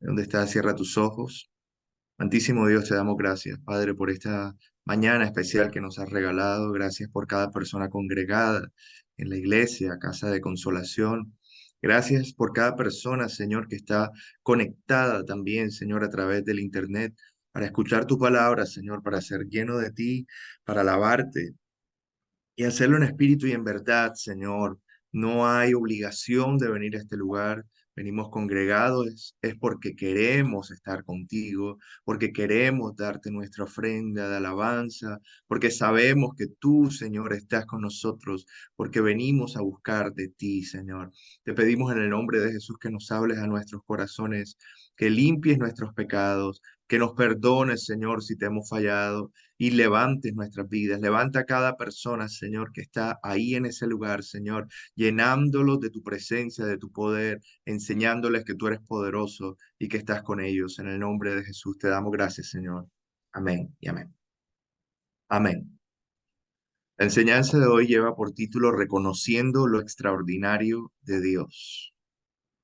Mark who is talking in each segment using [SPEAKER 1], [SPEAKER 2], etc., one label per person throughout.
[SPEAKER 1] Donde estás, cierra tus ojos. Santísimo Dios, te damos gracias, Padre, por esta mañana especial que nos has regalado. Gracias por cada persona congregada en la iglesia, casa de consolación. Gracias por cada persona, Señor, que está conectada también, Señor, a través del internet, para escuchar tu palabra, Señor, para ser lleno de ti, para alabarte y hacerlo en espíritu y en verdad, Señor. No hay obligación de venir a este lugar. Venimos congregados, es porque queremos estar contigo, porque queremos darte nuestra ofrenda de alabanza, porque sabemos que tú, Señor, estás con nosotros, porque venimos a buscar de ti, Señor. Te pedimos en el nombre de Jesús que nos hables a nuestros corazones, que limpies nuestros pecados, que nos perdones, Señor, si te hemos fallado y levantes nuestras vidas. Levanta a cada persona, Señor, que está ahí en ese lugar, Señor, llenándolos de tu presencia, de tu poder, enseñándoles que tú eres poderoso y que estás con ellos. En el nombre de Jesús te damos gracias, Señor. Amén y amén. Amén. La enseñanza de hoy lleva por título Reconociendo lo extraordinario de Dios.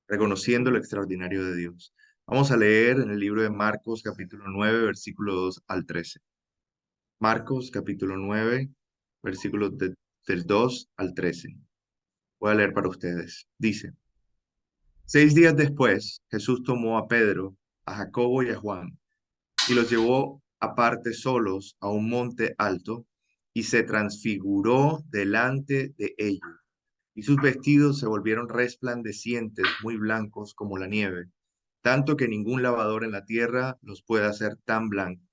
[SPEAKER 1] Reconociendo lo extraordinario de Dios. Vamos a leer en el libro de Marcos, capítulo 9, versículo 2 al 13. Marcos capítulo 9, versículos del 2 al 13. Voy a leer para ustedes. Dice, 6 días después, Jesús tomó a Pedro, a Jacobo y a Juan, y los llevó aparte solos a un monte alto, y se transfiguró delante de ellos. Y sus vestidos se volvieron resplandecientes, muy blancos como la nieve, tanto que ningún lavador en la tierra los puede hacer tan blancos.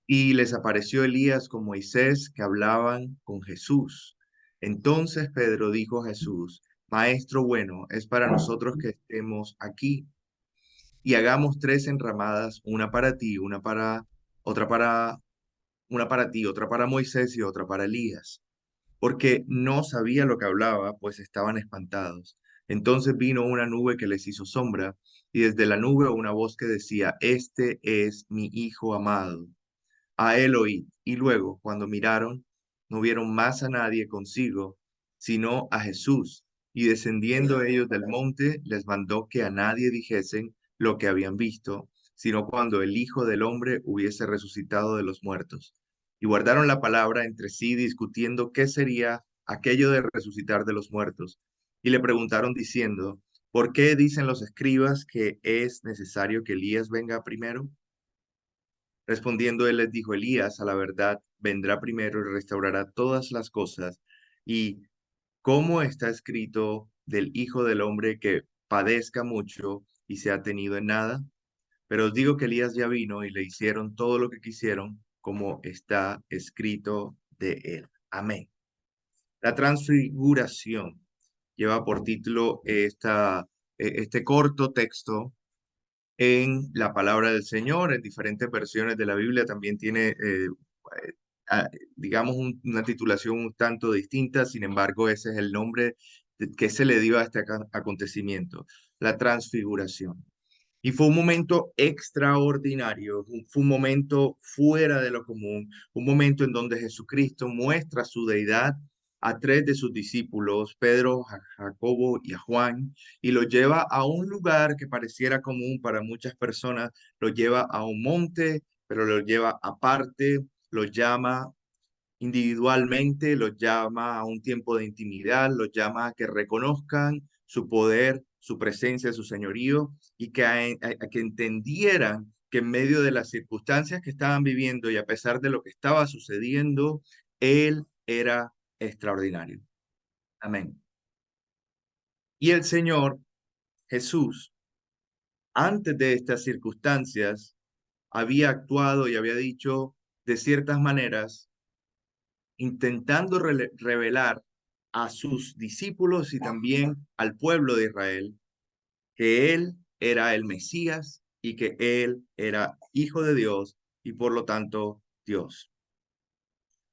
[SPEAKER 1] Y les apareció Elías con Moisés que hablaban con Jesús. Entonces Pedro dijo a Jesús, Maestro bueno, es para nosotros que estemos aquí y hagamos 3 enramadas, una para ti, otra para, una para ti, otra para Moisés y otra para Elías, porque no sabía lo que hablaba, pues estaban espantados. Entonces vino una nube que les hizo sombra, y desde la nube una voz que decía, Este es mi Hijo amado, a él oí. Y luego, cuando miraron, no vieron más a nadie consigo, sino a Jesús. Y descendiendo ellos del monte, les mandó que a nadie dijesen lo que habían visto, sino cuando el Hijo del Hombre hubiese resucitado de los muertos. Y guardaron la palabra entre sí, discutiendo qué sería aquello de resucitar de los muertos. Y le preguntaron diciendo, ¿por qué dicen los escribas que es necesario que Elías venga primero? Respondiendo él les dijo, Elías, a la verdad, vendrá primero y restaurará todas las cosas. Y cómo está escrito del Hijo del Hombre que padezca mucho y sea tenido en nada. Pero os digo que Elías ya vino y le hicieron todo lo que quisieron, como está escrito de él. Amén. La transfiguración lleva por título este corto texto en la palabra del Señor. En diferentes versiones de la Biblia también tiene, digamos, una titulación un tanto distinta. Sin embargo, ese es el nombre que se le dio a este acontecimiento, la transfiguración. Y fue un momento extraordinario, fue un momento fuera de lo común, un momento en donde Jesucristo muestra su deidad a 3 de sus discípulos, Pedro, Jacobo y a Juan, y los lleva a un lugar que pareciera común para muchas personas, los lleva a un monte, pero los lleva aparte, los llama individualmente, los llama a un tiempo de intimidad, los llama a que reconozcan su poder, su presencia, su señorío y que a que entendieran que en medio de las circunstancias que estaban viviendo y a pesar de lo que estaba sucediendo, Él era extraordinario. Amén. Y el Señor Jesús, antes de estas circunstancias, había actuado y había dicho de ciertas maneras intentando revelar a sus discípulos y también al pueblo de Israel que él era el Mesías y que él era hijo de Dios y por lo tanto Dios.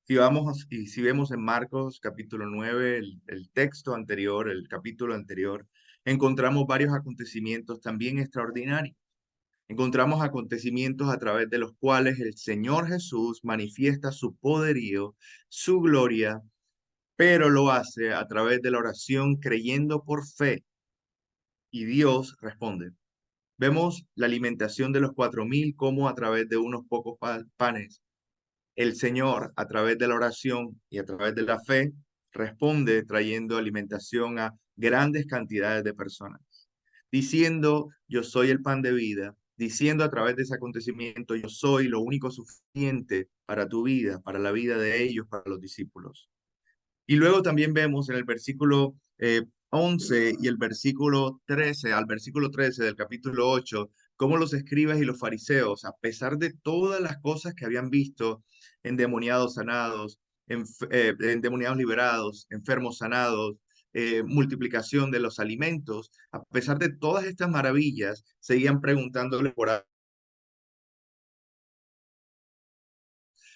[SPEAKER 1] Si vemos en Marcos capítulo 9, el texto anterior, el capítulo anterior, encontramos varios acontecimientos también extraordinarios. Encontramos acontecimientos a través de los cuales el Señor Jesús manifiesta su poderío, su gloria, pero lo hace a través de la oración creyendo por fe y Dios responde. Vemos la alimentación de los 4.000, cómo a través de unos pocos panes, el Señor, a través de la oración y a través de la fe, responde trayendo alimentación a grandes cantidades de personas, diciendo, yo soy el pan de vida, diciendo a través de ese acontecimiento, yo soy lo único suficiente para tu vida, para la vida de ellos, para los discípulos. Y luego también vemos en el versículo 11 y el versículo 13, al versículo 13 del capítulo 8, cómo los escribas y los fariseos, a pesar de todas las cosas que habían visto, endemoniados sanados, endemoniados liberados, enfermos sanados, multiplicación de los alimentos, a pesar de todas estas maravillas, seguían preguntándole por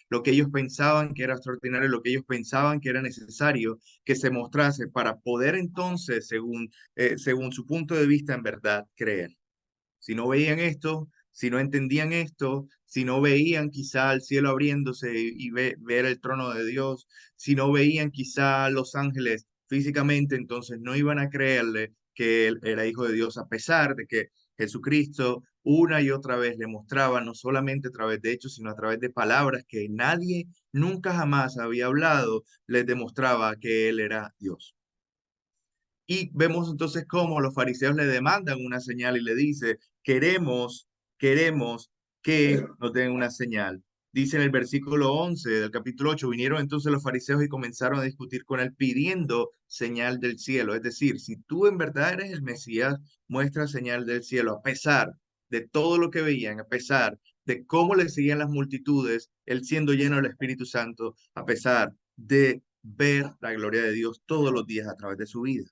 [SPEAKER 1] lo que ellos pensaban que era extraordinario, lo que ellos pensaban que era necesario que se mostrase para poder entonces, según su punto de vista, en verdad creer. Si no veían esto, si no entendían esto, si no veían quizá el cielo abriéndose y ver el trono de Dios, si no veían quizá los ángeles físicamente, entonces no iban a creerle que él era hijo de Dios, a pesar de que Jesucristo una y otra vez le mostraba, no solamente a través de hechos, sino a través de palabras que nadie nunca jamás había hablado, les demostraba que él era Dios. Y vemos entonces cómo los fariseos le demandan una señal y le dice, queremos que nos den una señal. Dice en el versículo 11 del capítulo 8, vinieron entonces los fariseos y comenzaron a discutir con él pidiendo señal del cielo. Es decir, si tú en verdad eres el Mesías, muestra señal del cielo, a pesar de todo lo que veían, a pesar de cómo le seguían las multitudes, él siendo lleno del Espíritu Santo, a pesar de ver la gloria de Dios todos los días a través de su vida.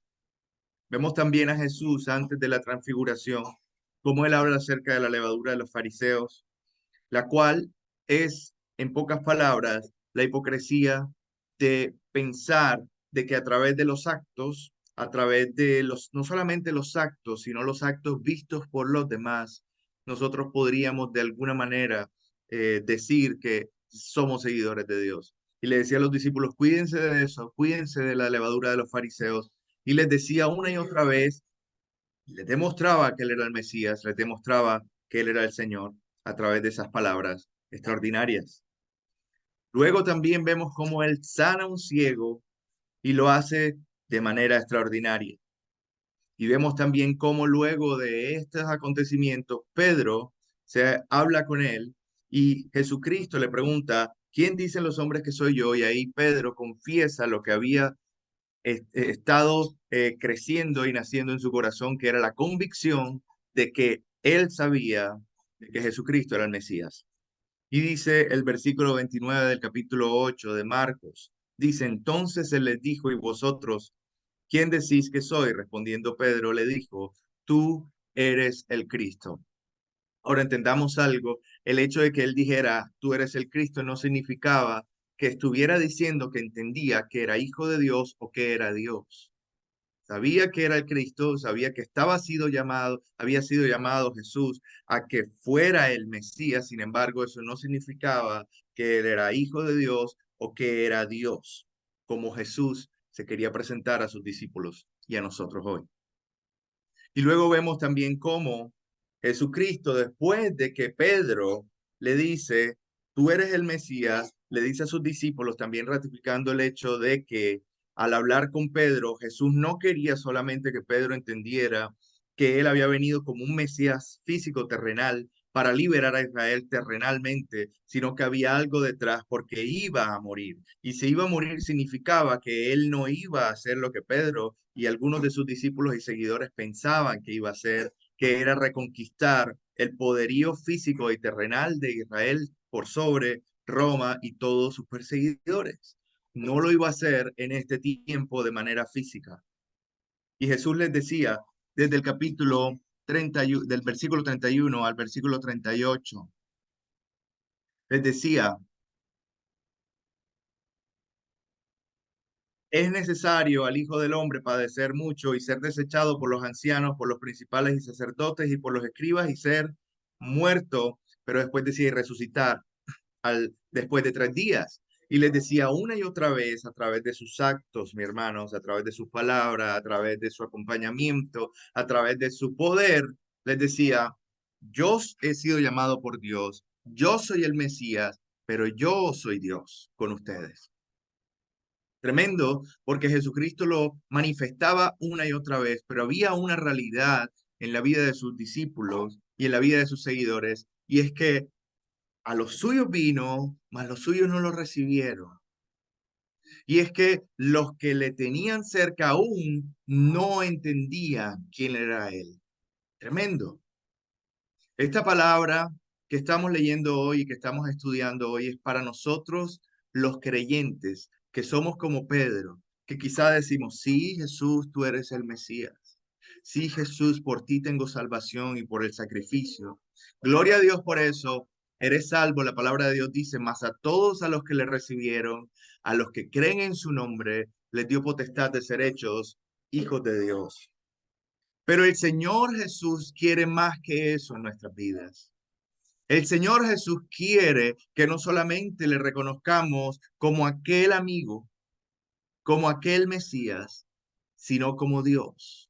[SPEAKER 1] Vemos también a Jesús antes de la transfiguración, cómo él habla acerca de la levadura de los fariseos, la cual es, en pocas palabras, la hipocresía de pensar de que a través de los actos, a través de los, no solamente los actos, sino los actos vistos por los demás, nosotros podríamos de alguna manera decir que somos seguidores de Dios. Y le decía a los discípulos, cuídense de eso, cuídense de la levadura de los fariseos. Y les decía una y otra vez, les demostraba que él era el Mesías, les demostraba que él era el Señor a través de esas palabras extraordinarias. Luego también vemos cómo él sana a un ciego y lo hace de manera extraordinaria. Y vemos también cómo luego de estos acontecimientos, Pedro se habla con él y Jesucristo le pregunta, ¿quién dicen los hombres que soy yo? Y ahí Pedro confiesa lo que había estado creciendo y naciendo en su corazón, que era la convicción de que él sabía de que Jesucristo era el Mesías. Y dice el versículo 29 del capítulo 8 de Marcos, dice, entonces él les dijo, ¿y vosotros quién decís que soy? Respondiendo Pedro le dijo, tú eres el Cristo. Ahora entendamos algo, el hecho de que él dijera, tú eres el Cristo, no significaba que estuviera diciendo que entendía que era hijo de Dios o que era Dios. Sabía que era el Cristo, sabía que había sido llamado Jesús a que fuera el Mesías, sin embargo, eso no significaba que él era hijo de Dios o que era Dios, como Jesús se quería presentar a sus discípulos y a nosotros hoy. Y luego vemos también cómo Jesucristo, después de que Pedro le dice, tú eres el Mesías, le dice a sus discípulos, también ratificando el hecho de que al hablar con Pedro, Jesús no quería solamente que Pedro entendiera que él había venido como un Mesías físico terrenal para liberar a Israel terrenalmente, sino que había algo detrás porque iba a morir. Y si iba a morir significaba que él no iba a hacer lo que Pedro y algunos de sus discípulos y seguidores pensaban que iba a hacer, que era reconquistar el poderío físico y terrenal de Israel por sobre Roma y todos sus perseguidores. No lo iba a hacer en este tiempo de manera física. Y Jesús les decía desde el capítulo 30, del versículo 31 al versículo 38, les decía, es necesario al Hijo del Hombre padecer mucho y ser desechado por los ancianos, por los principales y sacerdotes y por los escribas y ser muerto, pero después decía y resucitar después de 3 días. Y les decía una y otra vez a través de sus actos, mis hermanos, a través de sus palabras, a través de su acompañamiento, a través de su poder, les decía, Yo he sido llamado por Dios, yo soy el Mesías, pero yo soy Dios con ustedes. Tremendo, porque Jesucristo lo manifestaba una y otra vez, pero había una realidad en la vida de sus discípulos y en la vida de sus seguidores, y es que a los suyos vino, mas los suyos no lo recibieron. Y es que los que le tenían cerca aún no entendían quién era él. Tremendo. Esta palabra que estamos leyendo hoy y que estamos estudiando hoy es para nosotros los creyentes, que somos como Pedro, que quizá decimos, sí, Jesús, tú eres el Mesías. Sí, Jesús, por ti tengo salvación y por el sacrificio. Gloria a Dios por eso. Eres salvo, la palabra de Dios dice, mas a todos a los que le recibieron, a los que creen en su nombre, les dio potestad de ser hechos hijos de Dios. Pero el Señor Jesús quiere más que eso en nuestras vidas. El Señor Jesús quiere que no solamente le reconozcamos como aquel amigo, como aquel Mesías, sino como Dios.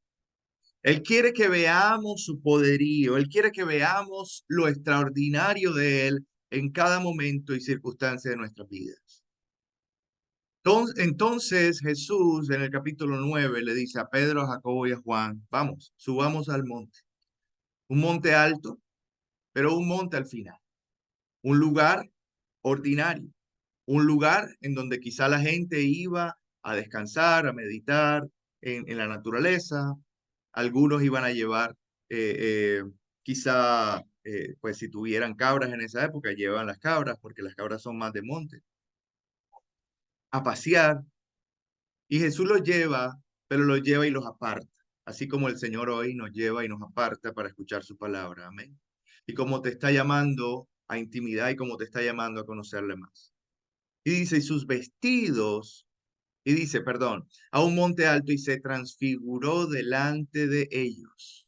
[SPEAKER 1] Él quiere que veamos su poderío, Él quiere que veamos lo extraordinario de Él en cada momento y circunstancia de nuestras vidas. Entonces Jesús en el capítulo 9 le dice a Pedro, a Jacobo y a Juan, vamos, subamos al monte. Un monte alto, pero un monte al final. Un lugar ordinario, un lugar en donde quizá la gente iba a descansar, a meditar en la naturaleza. Algunos iban a llevar, quizá, pues si tuvieran cabras en esa época, llevan las cabras, porque las cabras son más de monte, a pasear. Y Jesús los lleva, pero los lleva y los aparta, así como el Señor hoy nos lleva y nos aparta para escuchar su palabra. Amén. Y como te está llamando a intimidad y como te está llamando a conocerle más. Y dice, y sus vestidos, y dice, perdón, a un monte alto y se transfiguró delante de ellos.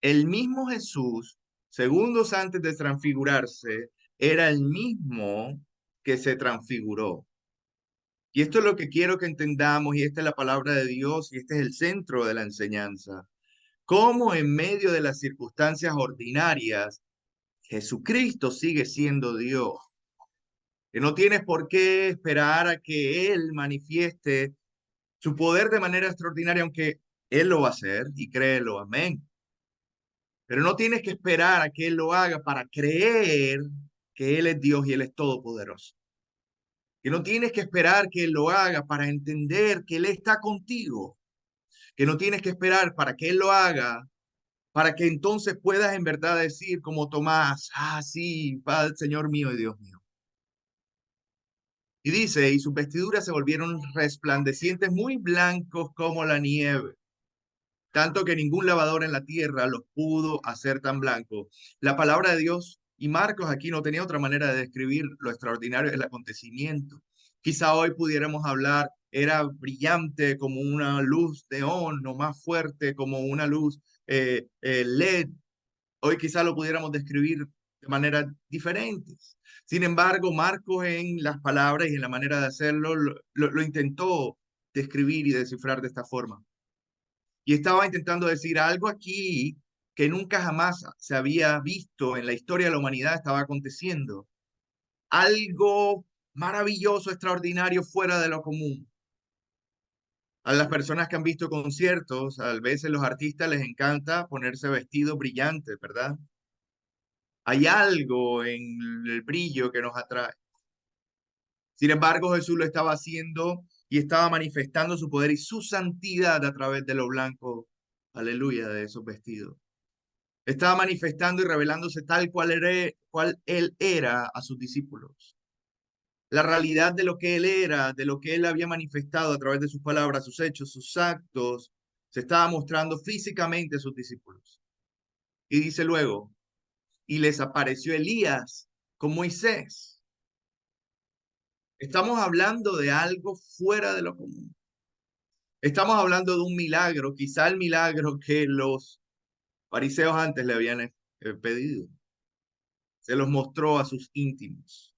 [SPEAKER 1] El mismo Jesús, segundos antes de transfigurarse, era el mismo que se transfiguró. Y esto es lo que quiero que entendamos, y esta es la palabra de Dios, y este es el centro de la enseñanza. Cómo en medio de las circunstancias ordinarias, Jesucristo sigue siendo Dios. Que no tienes por qué esperar a que Él manifieste su poder de manera extraordinaria, aunque Él lo va a hacer, y créelo, amén. Pero no tienes que esperar a que Él lo haga para creer que Él es Dios y Él es todopoderoso. Que no tienes que esperar que Él lo haga para entender que Él está contigo. Que no tienes que esperar para que Él lo haga para que entonces puedas en verdad decir como Tomás, ah, sí, Padre, Señor mío y Dios mío. Y dice, y sus vestiduras se volvieron resplandecientes, muy blancos como la nieve, tanto que ningún lavador en la tierra los pudo hacer tan blancos. La palabra de Dios y Marcos aquí no tenía otra manera de describir lo extraordinario del acontecimiento. Quizá hoy pudiéramos hablar, era brillante como una luz neón, o más fuerte como una luz LED. Hoy quizá lo pudiéramos describir de maneras diferentes. Sin embargo, Marcos en las palabras y en la manera de hacerlo lo intentó describir y descifrar de esta forma. Y estaba intentando decir algo aquí que nunca jamás se había visto en la historia de la humanidad estaba aconteciendo. Algo maravilloso, extraordinario, fuera de lo común. A las personas que han visto conciertos, a veces los artistas les encanta ponerse vestidos brillantes, ¿verdad? Hay algo en el brillo que nos atrae. Sin embargo, Jesús lo estaba haciendo y estaba manifestando su poder y su santidad a través de lo blanco, aleluya, de esos vestidos. Estaba manifestando y revelándose tal cual él era a sus discípulos. La realidad de lo que él era, de lo que él había manifestado a través de sus palabras, sus hechos, sus actos, se estaba mostrando físicamente a sus discípulos. Y dice luego, y les apareció Elías con Moisés. Estamos hablando de algo fuera de lo común. Estamos hablando de un milagro, quizá el milagro que los fariseos antes le habían pedido. Se los mostró a sus íntimos,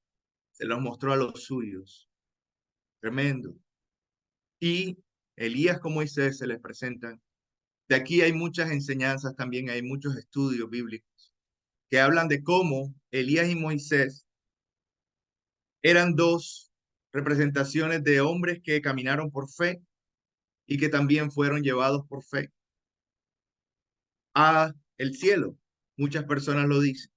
[SPEAKER 1] se los mostró a los suyos. Tremendo. Y Elías como Moisés se les presentan. De aquí hay muchas enseñanzas también, hay muchos estudios bíblicos. que hablan de cómo Elías y Moisés eran dos representaciones de hombres que caminaron por fe y que también fueron llevados por fe a el cielo. Muchas personas lo dicen.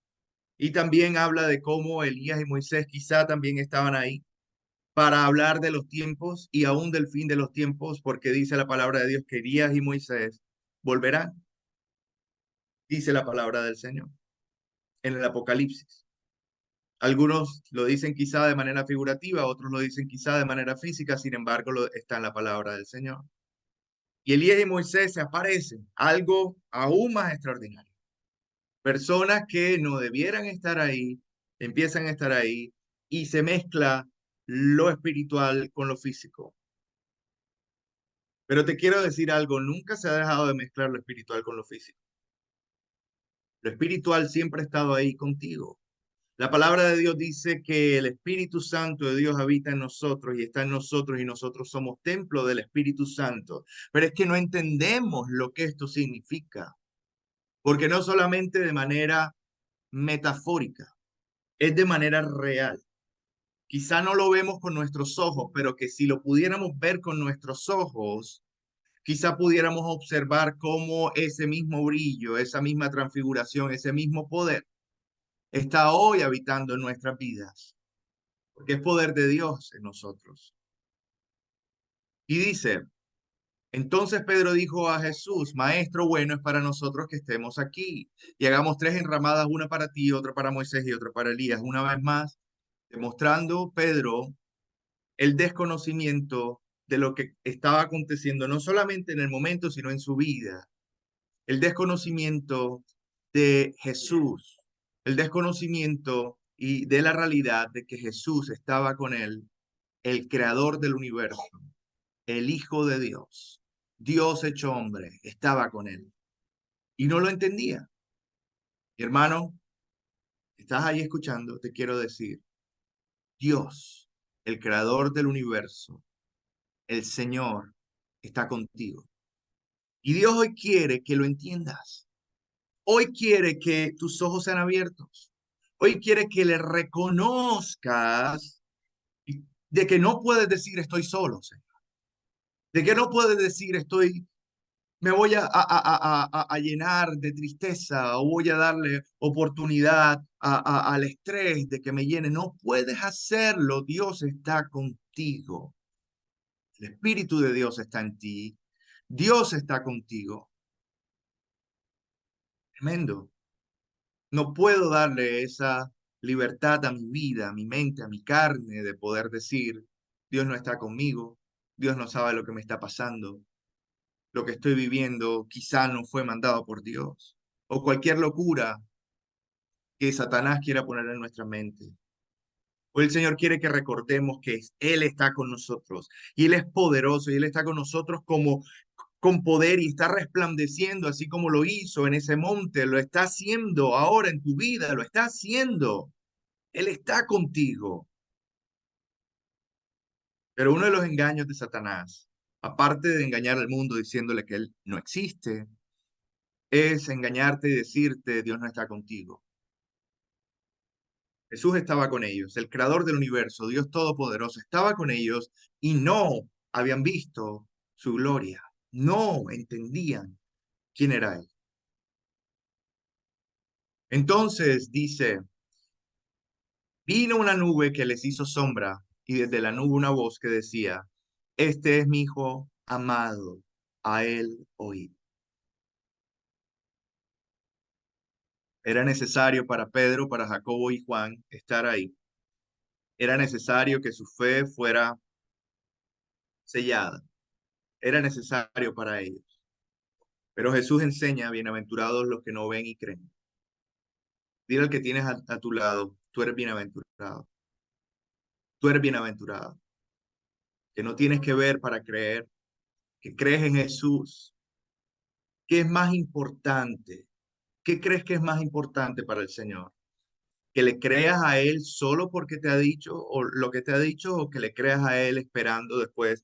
[SPEAKER 1] Y también habla de cómo Elías y Moisés quizá también estaban ahí para hablar de los tiempos y aún del fin de los tiempos, porque dice la palabra de Dios que Elías y Moisés volverán, dice la palabra del Señor en el Apocalipsis. Algunos lo dicen quizá de manera figurativa, otros lo dicen quizá de manera física, sin embargo está en la palabra del Señor. Y Elías y Moisés se aparecen, algo aún más extraordinario. Personas que no debieran estar ahí, empiezan a estar ahí y se mezcla lo espiritual con lo físico. Pero te quiero decir algo, nunca se ha dejado de mezclar lo espiritual con lo físico. Lo espiritual siempre ha estado ahí contigo. La palabra de Dios dice que el Espíritu Santo de Dios habita en nosotros y está en nosotros y nosotros somos templo del Espíritu Santo. Pero es que no entendemos lo que esto significa, porque no solamente de manera metafórica, es de manera real. Quizá no lo vemos con nuestros ojos, pero que si lo pudiéramos ver con nuestros ojos, quizá pudiéramos observar cómo ese mismo brillo, esa misma transfiguración, ese mismo poder está hoy habitando en nuestras vidas, porque es poder de Dios en nosotros. Y dice, entonces Pedro dijo a Jesús, Maestro, bueno es para nosotros que estemos aquí y hagamos tres enramadas, una para ti, otra para Moisés y otra para Elías. Una vez más, demostrando Pedro el desconocimiento de lo que estaba aconteciendo, no solamente en el momento, sino en su vida. El desconocimiento de Jesús, el desconocimiento y de la realidad de que Jesús estaba con él, el creador del universo, el Hijo de Dios, Dios hecho hombre, estaba con él. Y no lo entendía. Mi hermano, estás ahí escuchando, te quiero decir, Dios, el creador del universo, el Señor, está contigo. Y Dios hoy quiere que lo entiendas. Hoy quiere que tus ojos sean abiertos. Hoy quiere que le reconozcas de que no puedes decir estoy solo, Señor. De que no puedes decir me voy a llenar de tristeza o voy a darle oportunidad al estrés de que me llene. No puedes hacerlo. Dios está contigo. El Espíritu de Dios está en ti. Dios está contigo. Tremendo. No puedo darle esa libertad a mi vida, a mi mente, a mi carne, de poder decir, Dios no está conmigo, Dios no sabe lo que me está pasando, lo que estoy viviendo quizá no fue mandado por Dios, o cualquier locura que Satanás quiera poner en nuestra mente. Hoy el Señor quiere que recordemos que Él está con nosotros y Él es poderoso y Él está con nosotros como con poder y está resplandeciendo así como lo hizo en ese monte, lo está haciendo ahora en tu vida, lo está haciendo. Él está contigo. Pero uno de los engaños de Satanás, aparte de engañar al mundo diciéndole que Él no existe, es engañarte y decirte Dios no está contigo. Jesús estaba con ellos, el creador del universo, Dios Todopoderoso, estaba con ellos y no habían visto su gloria, no entendían quién era Él. Entonces dice, vino una nube que les hizo sombra y desde la nube una voz que decía, este es mi hijo amado, a él oíd. Era necesario para Pedro, para Jacobo y Juan estar ahí. Era necesario que su fe fuera sellada. Era necesario para ellos. Pero Jesús enseña, bienaventurados los que no ven y creen. Dile al que tienes a tu lado, tú eres bienaventurado. Tú eres bienaventurado. Que no tienes que ver para creer, que crees en Jesús. ¿Qué es más importante? ¿Qué crees que es más importante para el Señor? ¿Que le creas a Él solo porque te ha dicho o lo que te ha dicho o que le creas a Él esperando después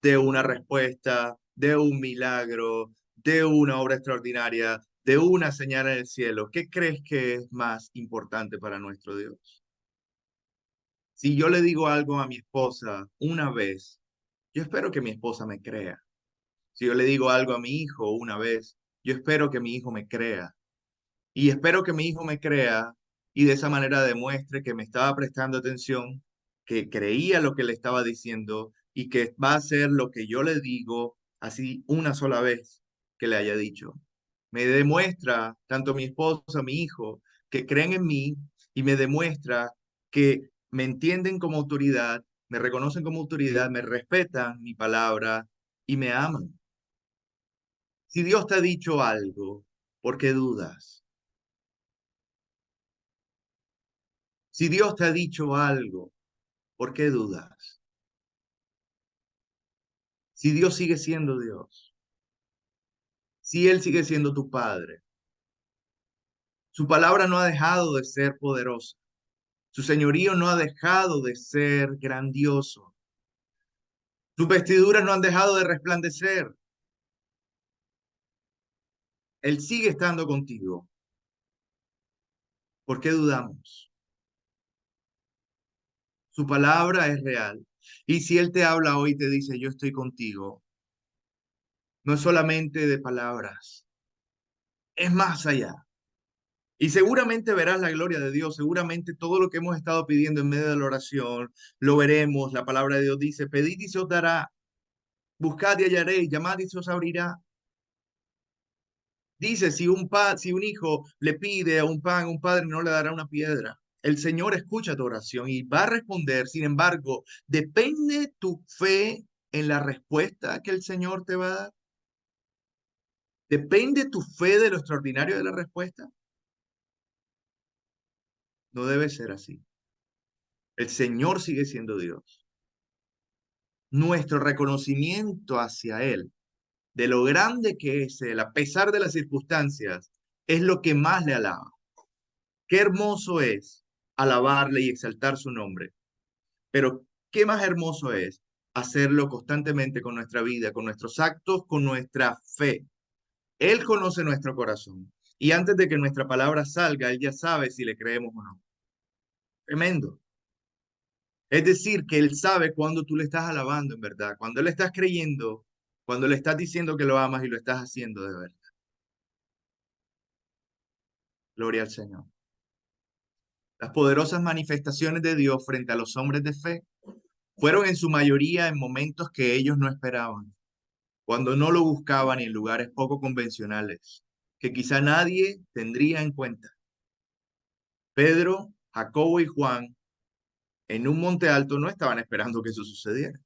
[SPEAKER 1] de una respuesta, de un milagro, de una obra extraordinaria, de una señal en el cielo, ¿qué crees que es más importante para nuestro Dios? Si yo le digo algo a mi esposa una vez, yo espero que mi esposa me crea. Si yo le digo algo a mi hijo una vez, yo espero que mi hijo me crea. Y espero que mi hijo me crea y de esa manera demuestre que me estaba prestando atención, que creía lo que le estaba diciendo y que va a hacer lo que yo le digo así una sola vez que le haya dicho. Me demuestra, tanto mi esposa, mi hijo, que creen en mí y me demuestra que me entienden como autoridad, me reconocen como autoridad, me respetan mi palabra y me aman. Si Dios te ha dicho algo, ¿por qué dudas? Si Dios te ha dicho algo, ¿por qué dudas? Si Dios sigue siendo Dios, si Él sigue siendo tu Padre, su palabra no ha dejado de ser poderosa, su señorío no ha dejado de ser grandioso, sus vestiduras no han dejado de resplandecer, Él sigue estando contigo. ¿Por qué dudamos? Su palabra es real. Y si Él te habla hoy y te dice, yo estoy contigo, no es solamente de palabras, es más allá. Y seguramente verás la gloria de Dios, seguramente todo lo que hemos estado pidiendo en medio de la oración, lo veremos. La palabra de Dios dice, pedid y se os dará, buscad y hallaréis, llamad y se os abrirá. Dice, si un hijo le pide a un pan, un padre no le dará una piedra. El Señor escucha tu oración y va a responder. Sin embargo, ¿depende tu fe en la respuesta que el Señor te va a dar? ¿Depende tu fe de lo extraordinario de la respuesta? No debe ser así. El Señor sigue siendo Dios. Nuestro reconocimiento hacia Él, de lo grande que es Él, a pesar de las circunstancias, es lo que más le alaba. Qué hermoso es alabarle y exaltar su nombre, pero qué más hermoso es hacerlo constantemente con nuestra vida, con nuestros actos, con nuestra fe. Él conoce nuestro corazón y antes de que nuestra palabra salga, Él ya sabe si le creemos o no. Tremendo. Es decir, que Él sabe cuando tú le estás alabando en verdad, cuando le estás creyendo, cuando le estás diciendo que lo amas y lo estás haciendo de verdad. Gloria al Señor. Las poderosas manifestaciones de Dios frente a los hombres de fe fueron en su mayoría en momentos que ellos no esperaban, cuando no lo buscaban y en lugares poco convencionales, que quizá nadie tendría en cuenta. Pedro, Jacobo y Juan en un monte alto no estaban esperando que eso sucediera.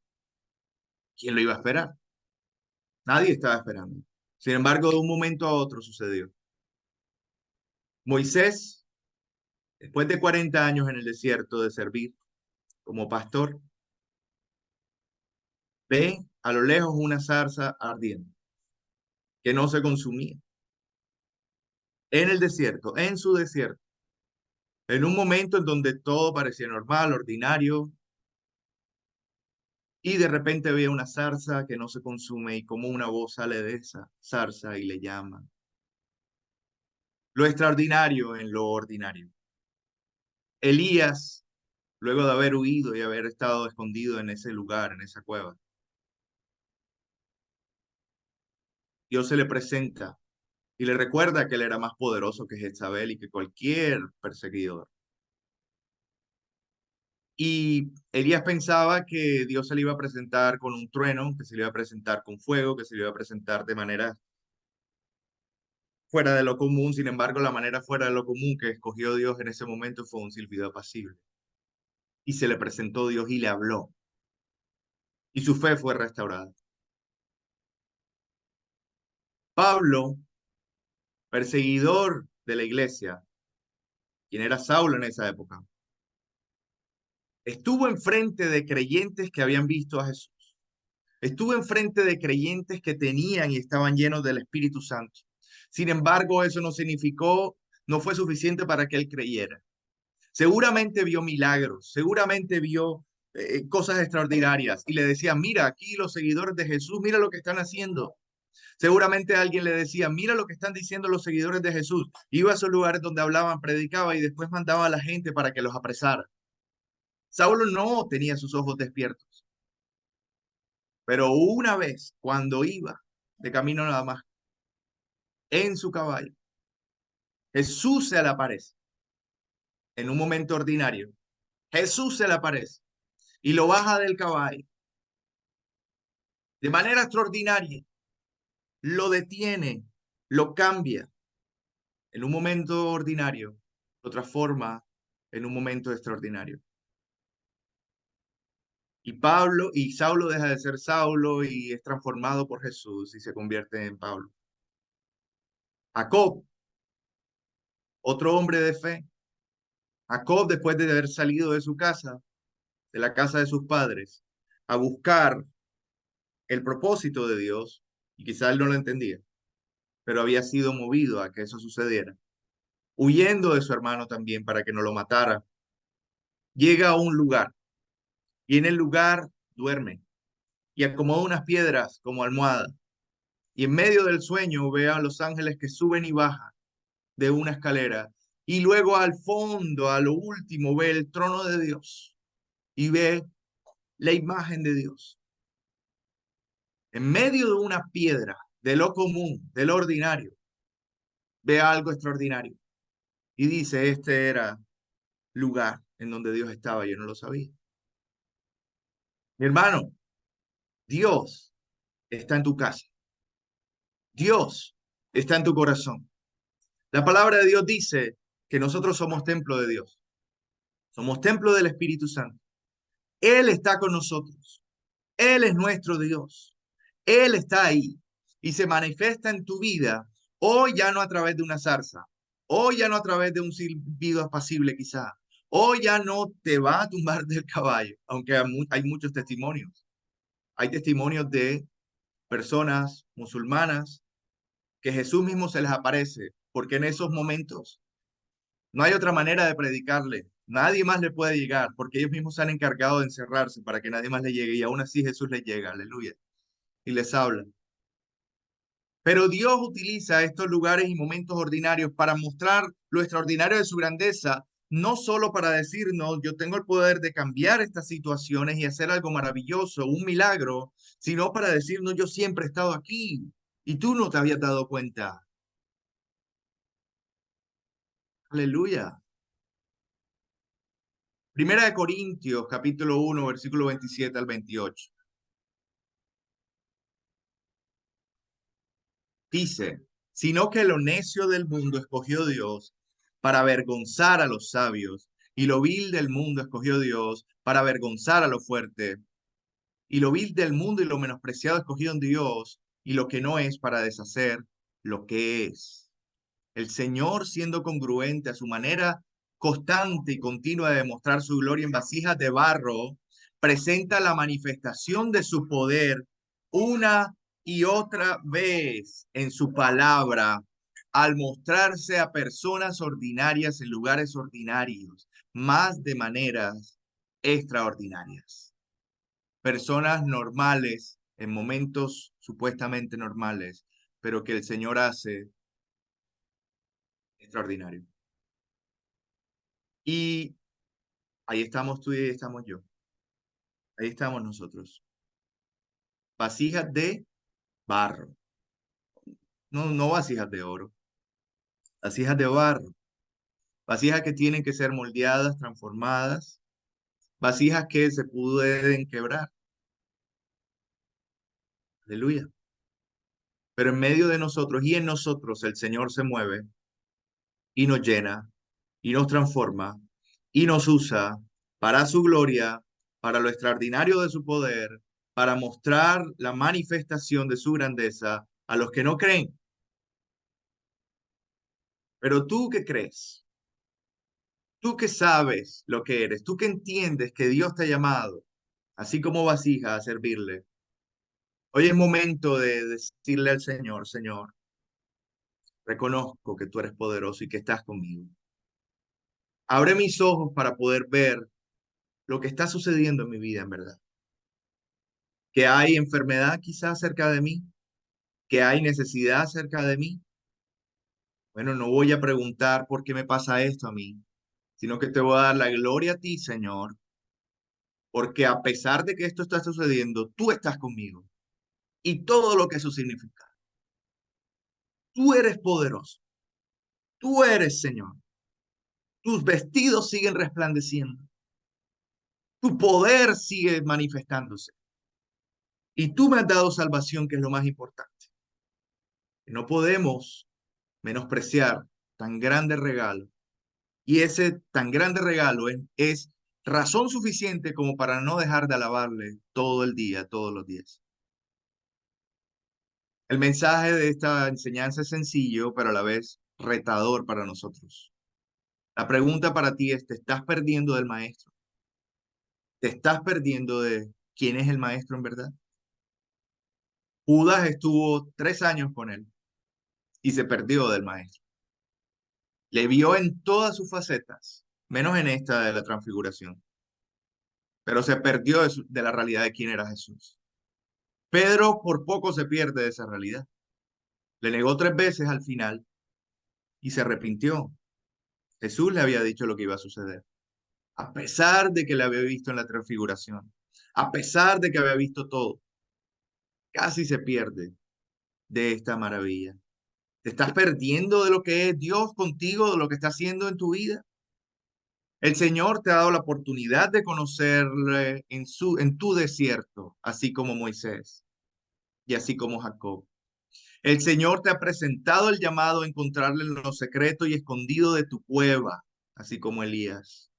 [SPEAKER 1] ¿Quién lo iba a esperar? Nadie estaba esperando. Sin embargo, de un momento a otro sucedió. Moisés, después de 40 años en el desierto de servir como pastor, ve a lo lejos una zarza ardiendo que no se consumía en el desierto, en su desierto, en un momento en donde todo parecía normal, ordinario, y de repente ve una zarza que no se consume y como una voz sale de esa zarza y le llama. Lo extraordinario en lo ordinario. Elías, luego de haber huido y haber estado escondido en ese lugar, en esa cueva, Dios se le presenta y le recuerda que él era más poderoso que Jezabel y que cualquier perseguidor. Y Elías pensaba que Dios se le iba a presentar con un trueno, que se le iba a presentar con fuego, que se le iba a presentar de manera fuera de lo común. Sin embargo, la manera fuera de lo común que escogió Dios en ese momento fue un silbido apacible. Y se le presentó Dios y le habló. Y su fe fue restaurada. Pablo, perseguidor de la iglesia, quien era Saulo en esa época, estuvo enfrente de creyentes que habían visto a Jesús. Estuvo enfrente de creyentes que tenían y estaban llenos del Espíritu Santo. Sin embargo, eso no significó, no fue suficiente para que él creyera. Seguramente vio milagros, seguramente vio cosas extraordinarias y le decía, mira, aquí los seguidores de Jesús, mira lo que están haciendo. Seguramente alguien le decía, mira lo que están diciendo los seguidores de Jesús. Iba a esos lugares donde hablaban, predicaba y después mandaba a la gente para que los apresara. Saulo no tenía sus ojos despiertos, pero una vez cuando iba de camino nada más en su caballo, Jesús se le aparece en un momento ordinario. Jesús se le aparece y lo baja del caballo de manera extraordinaria, lo detiene, lo cambia en un momento ordinario, lo transforma en un momento extraordinario. Y Saulo deja de ser Saulo y es transformado por Jesús y se convierte en Pablo. Jacob, otro hombre de fe. Jacob, después de haber salido de su casa, de la casa de sus padres, a buscar el propósito de Dios, y quizá él no lo entendía, pero había sido movido a que eso sucediera, huyendo de su hermano también para que no lo matara, llega a un lugar y en el lugar duerme y acomoda unas piedras como almohada y en medio del sueño ve a los ángeles que suben y bajan de una escalera y luego al fondo, a lo último, ve el trono de Dios y ve la imagen de Dios. En medio de una piedra, de lo común, de lo ordinario, ve algo extraordinario y dice, este era lugar en donde Dios estaba, yo no lo sabía. Mi hermano, Dios está en tu casa. Dios está en tu corazón. La palabra de Dios dice que nosotros somos templo de Dios. Somos templo del Espíritu Santo. Él está con nosotros. Él es nuestro Dios. Él está ahí y se manifiesta en tu vida hoy ya no a través de una zarza, hoy ya no a través de un silbido apacible quizá, hoy ya no te va a tumbar del caballo, aunque hay muchos testimonios. Hay testimonios de personas musulmanas que Jesús mismo se les aparece, porque en esos momentos no hay otra manera de predicarle. Nadie más le puede llegar, porque ellos mismos se han encargado de encerrarse para que nadie más le llegue, y aún así Jesús les llega, aleluya, y les habla. Pero Dios utiliza estos lugares y momentos ordinarios para mostrar lo extraordinario de su grandeza, no solo para decirnos, yo tengo el poder de cambiar estas situaciones y hacer algo maravilloso, un milagro, sino para decirnos, yo siempre he estado aquí y tú no te habías dado cuenta. Aleluya. Primera de Corintios, capítulo 1, versículo 27 al 28. Dice, sino que lo necio del mundo escogió Dios para avergonzar a los sabios, y lo vil del mundo escogió Dios para avergonzar a lo fuerte, y lo vil del mundo y lo menospreciado escogió Dios, y lo que no es para deshacer lo que es. El Señor, siendo congruente a su manera constante y continua de demostrar su gloria en vasijas de barro, presenta la manifestación de su poder una y otra vez en su palabra, al mostrarse a personas ordinarias en lugares ordinarios, más de maneras extraordinarias. Personas normales en momentos supuestamente normales, pero que el Señor hace extraordinario. Y ahí estamos tú y ahí estamos yo. Ahí estamos nosotros. Vasijas de barro. No, no vasijas de oro. Vasijas de barro. Vasijas que tienen que ser moldeadas, transformadas. Vasijas que se pueden quebrar. Aleluya. Pero en medio de nosotros y en nosotros el Señor se mueve y nos llena y nos transforma y nos usa para su gloria, para lo extraordinario de su poder, para mostrar la manifestación de su grandeza a los que no creen. Pero tú que crees, tú que sabes lo que eres, tú que entiendes que Dios te ha llamado, así como vasija a servirle, hoy es momento de decirle al Señor, Señor, reconozco que tú eres poderoso y que estás conmigo. Abre mis ojos para poder ver lo que está sucediendo en mi vida, en verdad. Que hay enfermedad quizás cerca de mí, que hay necesidad cerca de mí, bueno, no voy a preguntar por qué me pasa esto a mí, sino que te voy a dar la gloria a ti, Señor, porque a pesar de que esto está sucediendo, tú estás conmigo y todo lo que eso significa. Tú eres poderoso, tú eres Señor, tus vestidos siguen resplandeciendo, tu poder sigue manifestándose y tú me has dado salvación, que es lo más importante. No podemos menospreciar tan grande regalo. Y ese tan grande regalo es razón suficiente como para no dejar de alabarle todo el día, todos los días. El mensaje de esta enseñanza es sencillo, pero a la vez retador para nosotros. La pregunta para ti es, ¿te estás perdiendo del maestro? ¿Te estás perdiendo de quién es el maestro en verdad? Judas estuvo 3 años con él y se perdió del maestro. Le vio en todas sus facetas, menos en esta de la transfiguración, pero se perdió de la realidad de quién era Jesús. Pedro por poco se pierde de esa realidad. Le negó 3 veces al final y se arrepintió. Jesús le había dicho lo que iba a suceder, a pesar de que le había visto en la transfiguración, a pesar de que había visto todo, casi se pierde de esta maravilla. ¿Te estás perdiendo de lo que es Dios contigo, de lo que está haciendo en tu vida? El Señor te ha dado la oportunidad de conocerle en tu desierto, así como Moisés y así como Jacob. El Señor te ha presentado el llamado a encontrarle en lo secreto y escondido de tu cueva, así como Elías.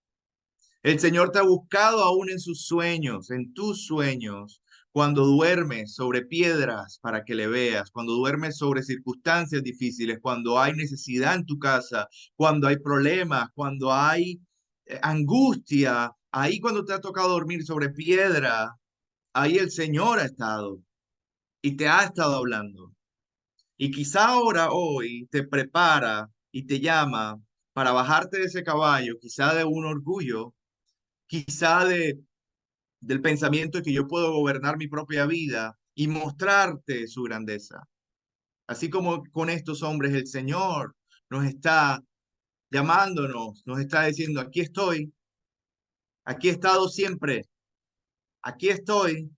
[SPEAKER 1] El Señor te ha buscado aún en sus sueños, en tus sueños, cuando duermes sobre piedras para que le veas, cuando duermes sobre circunstancias difíciles, cuando hay necesidad en tu casa, cuando hay problemas, cuando hay angustia, ahí cuando te ha tocado dormir sobre piedra, ahí el Señor ha estado y te ha estado hablando. Y quizá ahora, hoy, te prepara y te llama para bajarte de ese caballo, quizá de un orgullo, quizá del pensamiento de que yo puedo gobernar mi propia vida y mostrarte su grandeza. Así como con estos hombres, el Señor nos está llamándonos, nos está diciendo, aquí he estado siempre, aquí estoy,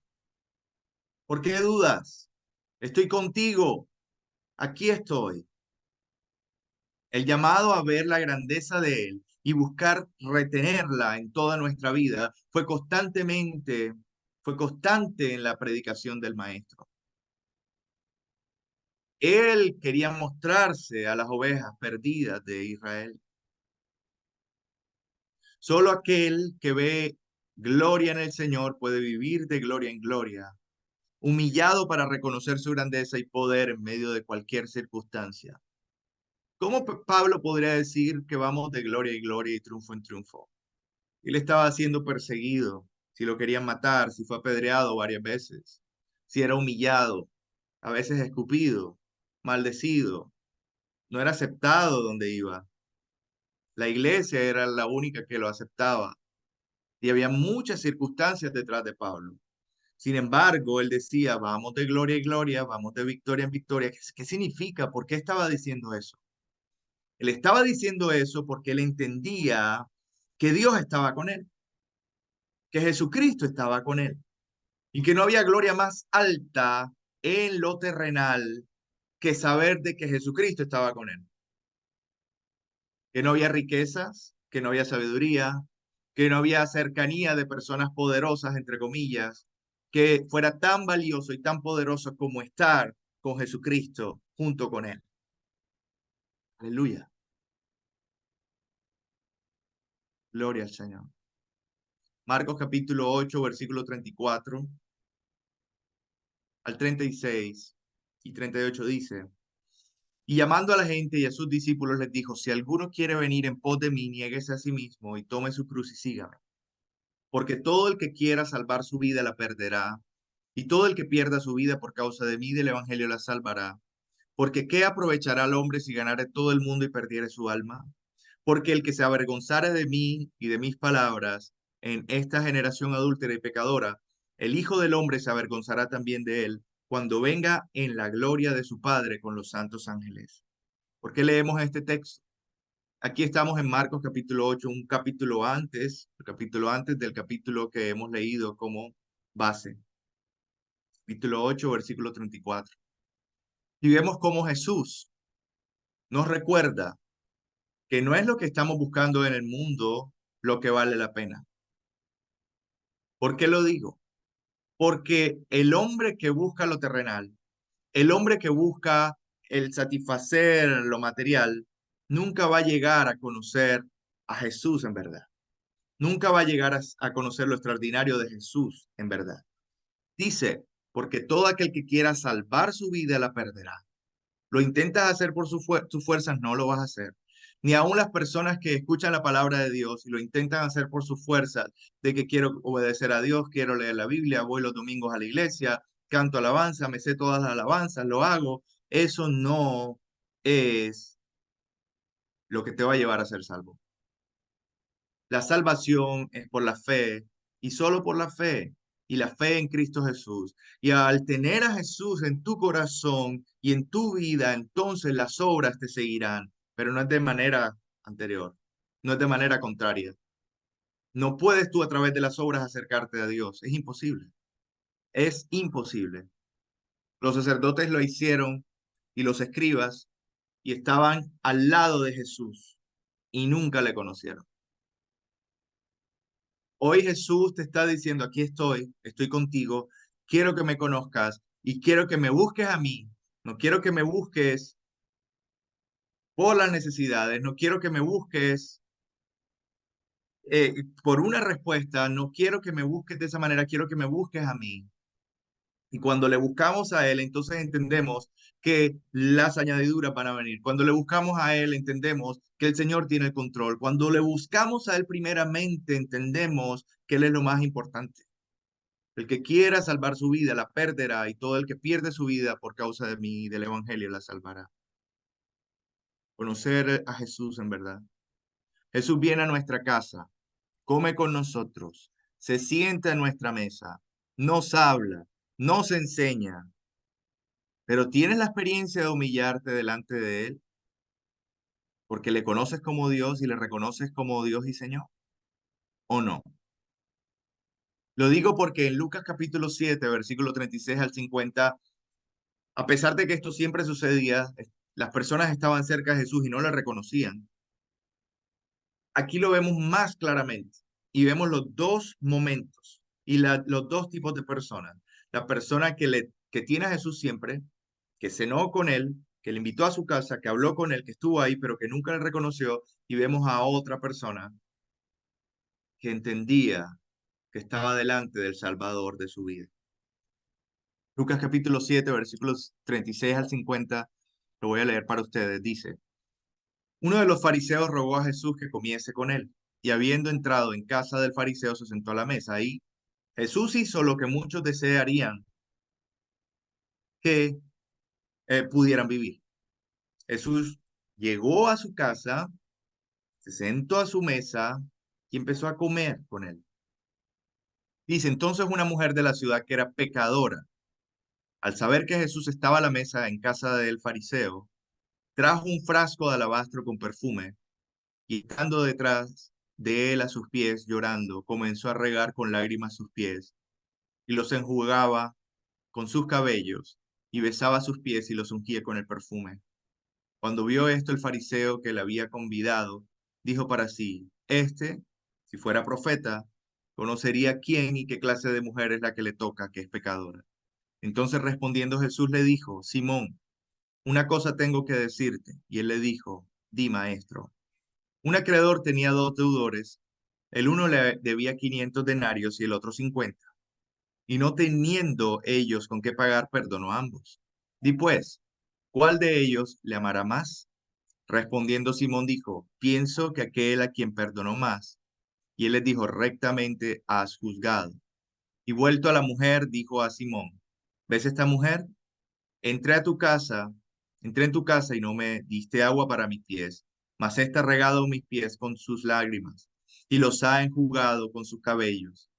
[SPEAKER 1] ¿por qué dudas? Estoy contigo, aquí estoy. El llamado a ver la grandeza de Él y buscar retenerla en toda nuestra vida fue constante en la predicación del Maestro. Él quería mostrarse a las ovejas perdidas de Israel. Solo aquel que ve gloria en el Señor puede vivir de gloria en gloria, humillado para reconocer su grandeza y poder en medio de cualquier circunstancia. ¿Cómo Pablo podría decir que vamos de gloria en gloria y triunfo en triunfo? Él estaba siendo perseguido, si lo querían matar, si fue apedreado varias veces, si era humillado, a veces escupido, maldecido, no era aceptado donde iba. La iglesia era la única que lo aceptaba y había muchas circunstancias detrás de Pablo. Sin embargo, él decía, vamos de gloria en gloria, vamos de victoria en victoria. ¿Qué significa? ¿Por qué estaba diciendo eso? Él estaba diciendo eso porque él entendía que Dios estaba con él, que Jesucristo estaba con él y que no había gloria más alta en lo terrenal que saber de que Jesucristo estaba con él. Que no había riquezas, que no había sabiduría, que no había cercanía de personas poderosas, entre comillas, que fuera tan valioso y tan poderoso como estar con Jesucristo junto con él. Aleluya. Gloria al Señor. Marcos capítulo 8, versículo 34 al 36 y 38 dice, y llamando a la gente y a sus discípulos les dijo, si alguno quiere venir en pos de mí, niéguese a sí mismo y tome su cruz y sígame. Porque todo el que quiera salvar su vida la perderá, y todo el que pierda su vida por causa de mí y del Evangelio la salvará. Porque ¿qué aprovechará el hombre si ganare todo el mundo y perdiere su alma? Porque el que se avergonzare de mí y de mis palabras en esta generación adúltera y pecadora, el Hijo del Hombre se avergonzará también de él, cuando venga en la gloria de su Padre con los santos ángeles. ¿Por qué leemos este texto? Aquí estamos en Marcos capítulo 8, un capítulo antes, el capítulo antes del capítulo que hemos leído como base. Capítulo 8, versículo 34. Y vemos cómo Jesús nos recuerda que no es lo que estamos buscando en el mundo lo que vale la pena. ¿Por qué lo digo? Porque el hombre que busca lo terrenal, el hombre que busca el satisfacer lo material, nunca va a llegar a conocer a Jesús en verdad. Nunca va a llegar a conocer lo extraordinario de Jesús en verdad. Dice, porque todo aquel que quiera salvar su vida la perderá. Lo intentas hacer por tus fuerzas, no lo vas a hacer. Ni aun las personas que escuchan la palabra de Dios y lo intentan hacer por sus fuerzas, de que quiero obedecer a Dios, quiero leer la Biblia, voy los domingos a la iglesia, canto alabanza, me sé todas las alabanzas, lo hago. Eso no es lo que te va a llevar a ser salvo. La salvación es por la fe y solo por la fe y la fe en Cristo Jesús. Y al tener a Jesús en tu corazón y en tu vida, entonces las obras te seguirán, pero no es de manera anterior, no es de manera contraria. No puedes tú a través de las obras acercarte a Dios, es imposible, es imposible. Los sacerdotes lo hicieron y los escribas y estaban al lado de Jesús y nunca le conocieron. Hoy Jesús te está diciendo, aquí estoy contigo, quiero que me conozcas y quiero que me busques a mí. No quiero que me busques por las necesidades, no quiero que me busques por una respuesta, no quiero que me busques de esa manera, quiero que me busques a mí. Y cuando le buscamos a Él, entonces entendemos que las añadiduras van a venir. Cuando le buscamos a Él, entendemos que el Señor tiene el control. Cuando le buscamos a Él primeramente, entendemos que Él es lo más importante. El que quiera salvar su vida la perderá y todo el que pierde su vida por causa de mí y del evangelio la salvará. Conocer a Jesús en verdad. Jesús viene a nuestra casa, come con nosotros, se sienta en nuestra mesa, nos habla, nos enseña, pero ¿tienes la experiencia de humillarte delante de Él? Porque le conoces como Dios y le reconoces como Dios y Señor, ¿o no? Lo digo porque en Lucas capítulo 7, versículo 36 al 50, a pesar de que esto siempre sucedía, las personas estaban cerca de Jesús y no le reconocían. Aquí lo vemos más claramente y vemos los dos momentos y los dos tipos de personas. La persona que tiene a Jesús siempre, que cenó con él, que le invitó a su casa, que habló con él, que estuvo ahí, pero que nunca le reconoció. Y vemos a otra persona que entendía que estaba delante del Salvador de su vida. Lucas capítulo 7, versículos 36 al 50, lo voy a leer para ustedes. Dice, uno de los fariseos rogó a Jesús que comiese con él, y habiendo entrado en casa del fariseo, se sentó a la mesa. Ahí Jesús hizo lo que muchos desearían que pudieran vivir. Jesús llegó a su casa, se sentó a su mesa y empezó a comer con él. Dice, entonces una mujer de la ciudad que era pecadora, al saber que Jesús estaba a la mesa en casa del fariseo, trajo un frasco de alabastro con perfume y estando detrás de él a sus pies, llorando, comenzó a regar con lágrimas sus pies y los enjugaba con sus cabellos y besaba sus pies y los ungía con el perfume. Cuando vio esto el fariseo que le había convidado, dijo para sí, si fuera profeta, conocería quién y qué clase de mujer es la que le toca, que es pecadora. Entonces respondiendo Jesús le dijo, Simón, una cosa tengo que decirte. Y él le dijo, di maestro. Un acreedor tenía dos deudores, el uno le debía 500 denarios y el otro 50. Y no teniendo ellos con qué pagar, perdonó a ambos. Di pues, ¿cuál de ellos le amará más? Respondiendo Simón dijo, pienso que aquel a quien perdonó más. Y él les dijo, rectamente has juzgado. Y vuelto a la mujer, dijo a Simón, ¿ves esta mujer? Entré a tu casa, entré en tu casa y no me diste agua para mis pies, mas ésta ha regado mis pies con sus lágrimas y los ha enjugado con sus cabellos.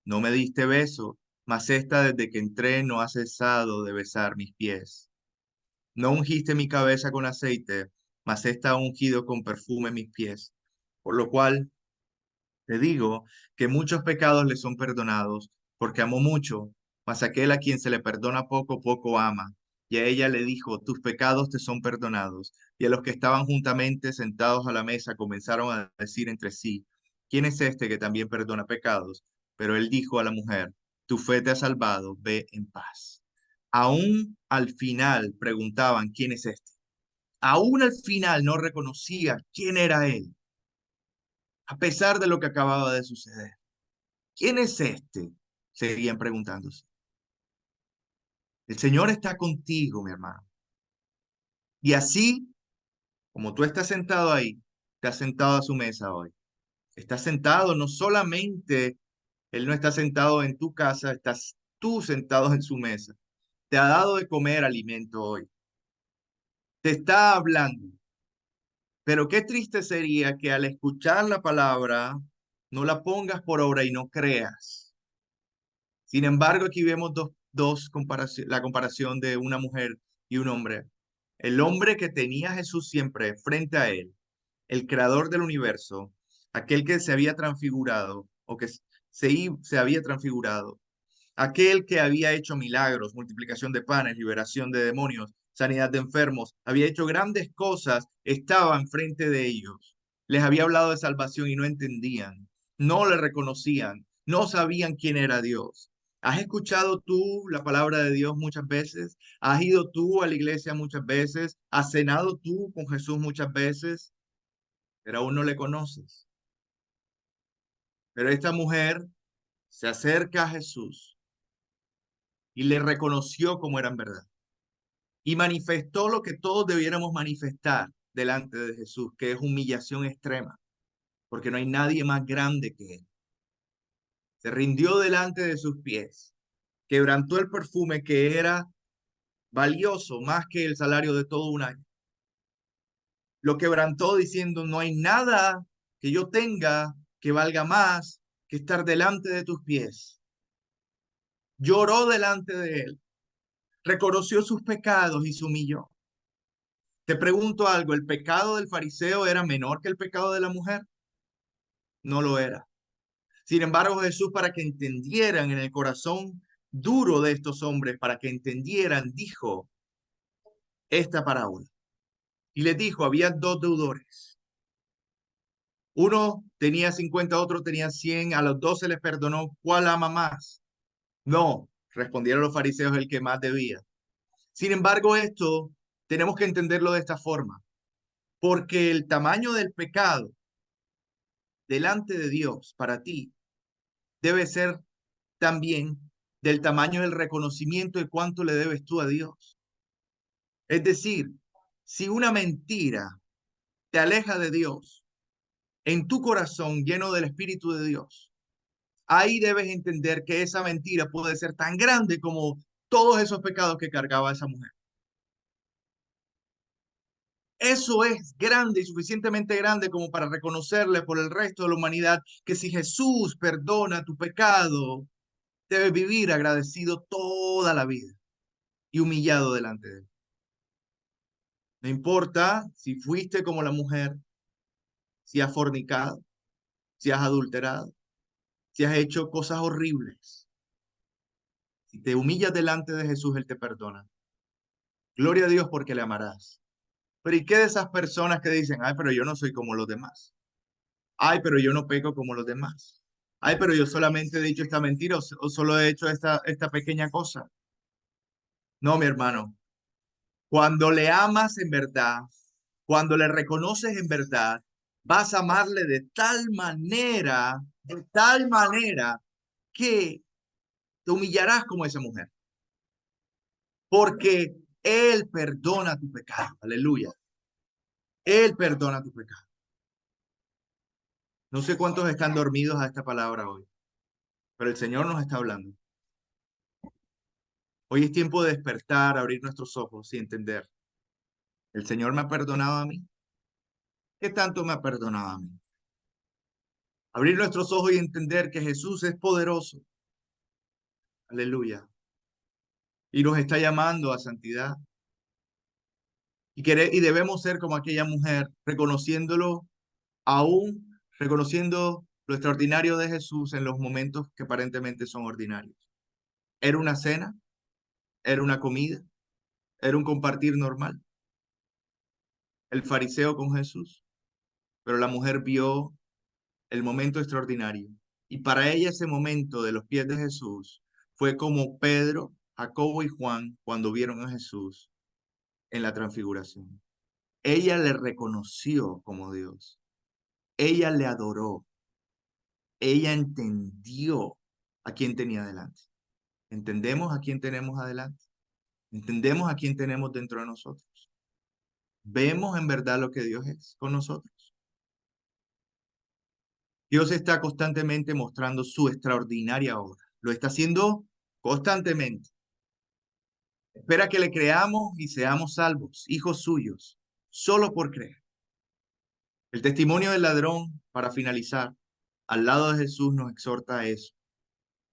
[SPEAKER 1] No me diste beso mas esta desde que entré no ha cesado de besar mis pies. No ungiste mi cabeza con aceite, mas esta ha ungido con perfume mis pies. Por lo cual te digo que muchos pecados le son perdonados, porque amó mucho, mas aquel a quien se le perdona poco, poco ama. Y a ella le dijo, tus pecados te son perdonados. Y a los que estaban juntamente sentados a la mesa comenzaron a decir entre sí, ¿quién es este que también perdona pecados? Pero él dijo a la mujer, tu fe te ha salvado, ve en paz. Aún al final preguntaban, ¿quién es este? Aún al final no reconocía quién era él, a pesar de lo que acababa de suceder. ¿Quién es este? Seguían preguntándose. El Señor está contigo, mi hermano. Y así como tú estás sentado ahí, te has sentado a su mesa hoy. Estás sentado, no solamente Él no está sentado en tu casa, estás tú sentado en su mesa. Te ha dado de comer alimento hoy. Te está hablando. Pero qué triste sería que al escuchar la palabra no la pongas por obra y no creas. Sin embargo, aquí vemos la comparación de una mujer y un hombre. El hombre que tenía a Jesús siempre frente a él, el creador del universo, aquel que se había transfigurado o que se había transfigurado, aquel que había hecho milagros, multiplicación de panes, liberación de demonios, sanidad de enfermos, había hecho grandes cosas, estaba enfrente de ellos. Les había hablado de salvación y no entendían, no le reconocían, no sabían quién era Dios. ¿Has escuchado tú la palabra de Dios muchas veces? ¿Has ido tú a la iglesia muchas veces? ¿Has cenado tú con Jesús muchas veces? Pero aún no le conoces. Pero esta mujer se acerca a Jesús y le reconoció como era en verdad. Y manifestó lo que todos debiéramos manifestar delante de Jesús, que es humillación extrema, porque no hay nadie más grande que Él. Se rindió delante de sus pies, quebrantó el perfume que era valioso más que el salario de todo un año. Lo quebrantó diciendo, no hay nada que yo tenga que valga más que estar delante de tus pies. Lloró delante de Él, reconoció sus pecados y se humilló. Te pregunto algo, ¿el pecado del fariseo era menor que el pecado de la mujer? No lo era. Sin embargo, Jesús, para que entendieran en el corazón duro de estos hombres, para que entendieran, dijo esta parábola. Y les dijo, había dos deudores. Uno tenía 50, otro tenía 100. A los dos se les perdonó. ¿Cuál ama más? No, respondieron los fariseos, el que más debía. Sin embargo, esto tenemos que entenderlo de esta forma, porque el tamaño del pecado delante de Dios para ti debe ser también del tamaño del reconocimiento de cuánto le debes tú a Dios. Es decir, si una mentira te aleja de Dios, en tu corazón lleno del Espíritu de Dios, ahí debes entender que esa mentira puede ser tan grande como todos esos pecados que cargaba esa mujer. Eso es grande y suficientemente grande como para reconocerle por el resto de la humanidad que si Jesús perdona tu pecado, debes vivir agradecido toda la vida y humillado delante de Él. No importa si fuiste como la mujer, si has fornicado, si has adulterado, si has hecho cosas horribles. Si te humillas delante de Jesús, Él te perdona. Gloria a Dios porque le amarás. Pero ¿y qué de esas personas que dicen, ay, pero yo no soy como los demás? Ay, pero yo no peco como los demás. Ay, pero yo solamente he dicho esta mentira o solo he hecho esta pequeña cosa. No, mi hermano. Cuando le amas en verdad, cuando le reconoces en verdad, vas a amarle de tal manera que te humillarás como esa mujer, porque Él perdona tu pecado. Aleluya. Él perdona tu pecado. No sé cuántos están dormidos a esta palabra hoy, pero el Señor nos está hablando. Hoy es tiempo de despertar, abrir nuestros ojos y entender. ¿El Señor me ha perdonado a mí? ¿Qué tanto me ha perdonado a mí? Abrir nuestros ojos y entender que Jesús es poderoso, Aleluya. Y nos está llamando a santidad. Y debemos ser como aquella mujer, reconociéndolo aún, reconociendo lo extraordinario de Jesús en los momentos que aparentemente son ordinarios. Era una cena, era una comida, era un compartir normal. El fariseo con Jesús, pero la mujer vio el momento extraordinario. Y para ella ese momento de los pies de Jesús fue como Pedro, Jacobo y Juan cuando vieron a Jesús en la transfiguración. Ella le reconoció como Dios. Ella le adoró. Ella entendió a quién tenía delante. ¿Entendemos a quién tenemos adelante? ¿Entendemos a quién tenemos dentro de nosotros? ¿Vemos en verdad lo que Dios es con nosotros? Dios está constantemente mostrando su extraordinaria obra. Lo está haciendo constantemente. Espera que le creamos y seamos salvos, hijos suyos, solo por creer. El testimonio del ladrón, para finalizar, al lado de Jesús nos exhorta a eso.